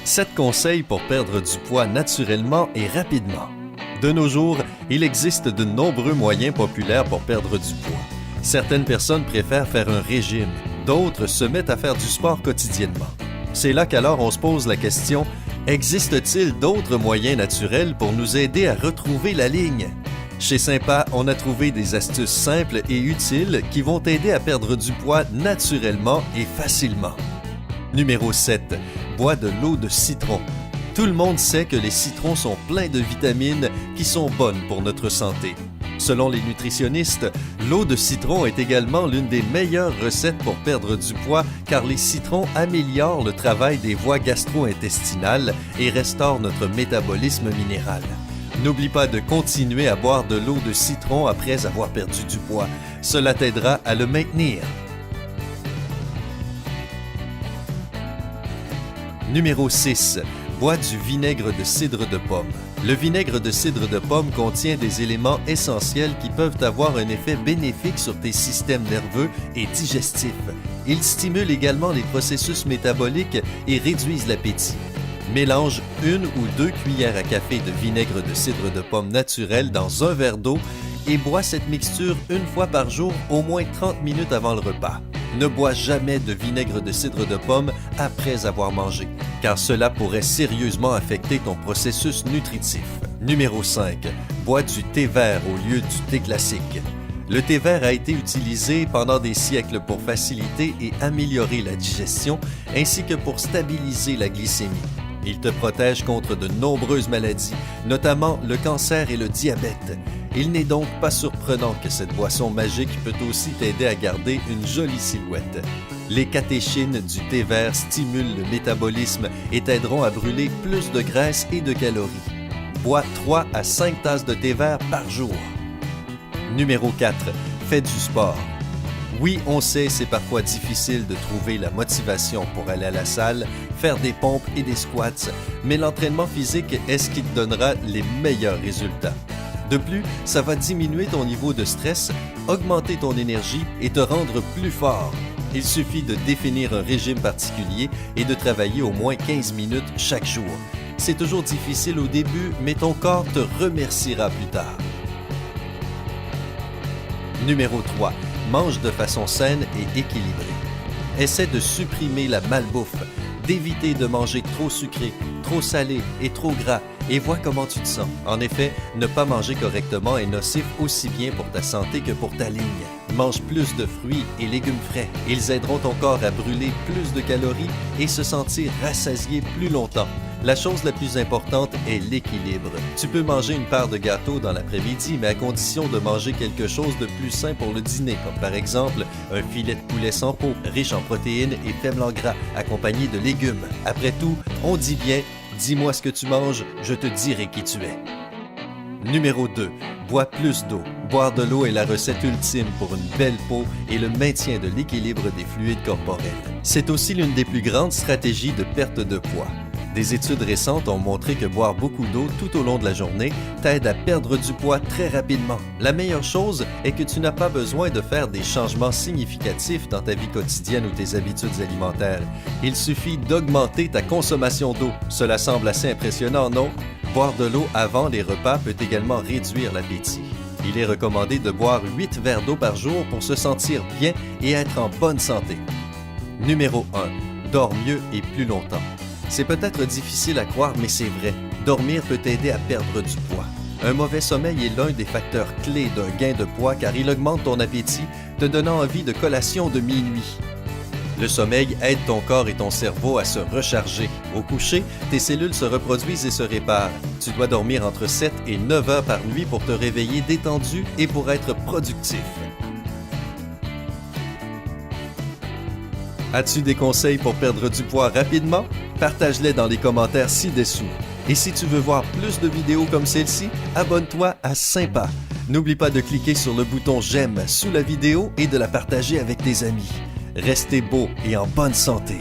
7 conseils pour perdre du poids naturellement et rapidement. De nos jours, il existe de nombreux moyens populaires pour perdre du poids. Certaines personnes préfèrent faire un régime, d'autres se mettent à faire du sport quotidiennement. C'est là qu'alors on se pose la question, existe-t-il d'autres moyens naturels pour nous aider à retrouver la ligne? Chez Sympa, on a trouvé des astuces simples et utiles qui vont t'aider à perdre du poids naturellement et facilement. Numéro 7. Bois de l'eau de citron. Tout le monde sait que les citrons sont pleins de vitamines qui sont bonnes pour notre santé. Selon les nutritionnistes, l'eau de citron est également l'une des meilleures recettes pour perdre du poids car les citrons améliorent le travail des voies gastro-intestinales et restaurent notre métabolisme minéral. N'oublie pas de continuer à boire de l'eau de citron après avoir perdu du poids. Cela t'aidera à le maintenir. Numéro 6. Bois du vinaigre de cidre de pomme. Le vinaigre de cidre de pomme contient des éléments essentiels qui peuvent avoir un effet bénéfique sur tes systèmes nerveux et digestifs. Ils stimulent également les processus métaboliques et réduisent l'appétit. Mélange 1 ou 2 cuillères à café de vinaigre de cidre de pomme naturel dans un verre d'eau et bois cette mixture une fois par jour au moins 30 minutes avant le repas. Ne bois jamais de vinaigre de cidre de pomme après avoir mangé, car cela pourrait sérieusement affecter ton processus nutritif. Numéro 5. Bois du thé vert au lieu du thé classique. Le thé vert a été utilisé pendant des siècles pour faciliter et améliorer la digestion, ainsi que pour stabiliser la glycémie. Il te protège contre de nombreuses maladies, notamment le cancer et le diabète. Il n'est donc pas surprenant que cette boisson magique peut aussi t'aider à garder une jolie silhouette. Les catéchines du thé vert stimulent le métabolisme et t'aideront à brûler plus de graisse et de calories. Bois 3 à 5 tasses de thé vert par jour. Numéro 4. Fais du sport. Oui, on sait, c'est parfois difficile de trouver la motivation pour aller à la salle, faire des pompes et des squats, mais l'entraînement physique est ce qui te donnera les meilleurs résultats. De plus, ça va diminuer ton niveau de stress, augmenter ton énergie et te rendre plus fort. Il suffit de définir un régime particulier et de travailler au moins 15 minutes chaque jour. C'est toujours difficile au début, mais ton corps te remerciera plus tard. Numéro 3. Mange de façon saine et équilibrée. Essaie de supprimer la malbouffe, d'éviter de manger trop sucré, trop salé et trop gras et vois comment tu te sens. En effet, ne pas manger correctement est nocif aussi bien pour ta santé que pour ta ligne. Mange plus de fruits et légumes frais. Ils aideront ton corps à brûler plus de calories et se sentir rassasié plus longtemps. La chose la plus importante est l'équilibre. Tu peux manger une part de gâteau dans l'après-midi, mais à condition de manger quelque chose de plus sain pour le dîner, comme par exemple un filet de poulet sans peau, riche en protéines et faible en gras, accompagné de légumes. Après tout, on dit bien « Dis-moi ce que tu manges, je te dirai qui tu es ». Numéro 2. Bois plus d'eau. Boire de l'eau est la recette ultime pour une belle peau et le maintien de l'équilibre des fluides corporels. C'est aussi l'une des plus grandes stratégies de perte de poids. Des études récentes ont montré que boire beaucoup d'eau tout au long de la journée t'aide à perdre du poids très rapidement. La meilleure chose est que tu n'as pas besoin de faire des changements significatifs dans ta vie quotidienne ou tes habitudes alimentaires. Il suffit d'augmenter ta consommation d'eau. Cela semble assez impressionnant, non? Boire de l'eau avant les repas peut également réduire l'appétit. Il est recommandé de boire 8 verres d'eau par jour pour se sentir bien et être en bonne santé. Numéro 1. Dors mieux et plus longtemps. C'est peut-être difficile à croire, mais c'est vrai. Dormir peut t'aider à perdre du poids. Un mauvais sommeil est l'un des facteurs clés d'un gain de poids car il augmente ton appétit, te donnant envie de collation de minuit. Le sommeil aide ton corps et ton cerveau à se recharger. Au coucher, tes cellules se reproduisent et se réparent. Tu dois dormir entre 7 et 9 heures par nuit pour te réveiller détendu et pour être productif. As-tu des conseils pour perdre du poids rapidement? Partage-les dans les commentaires ci-dessous. Et si tu veux voir plus de vidéos comme celle-ci, abonne-toi à Sympa. N'oublie pas de cliquer sur le bouton j'aime sous la vidéo et de la partager avec tes amis. Restez beau et en bonne santé.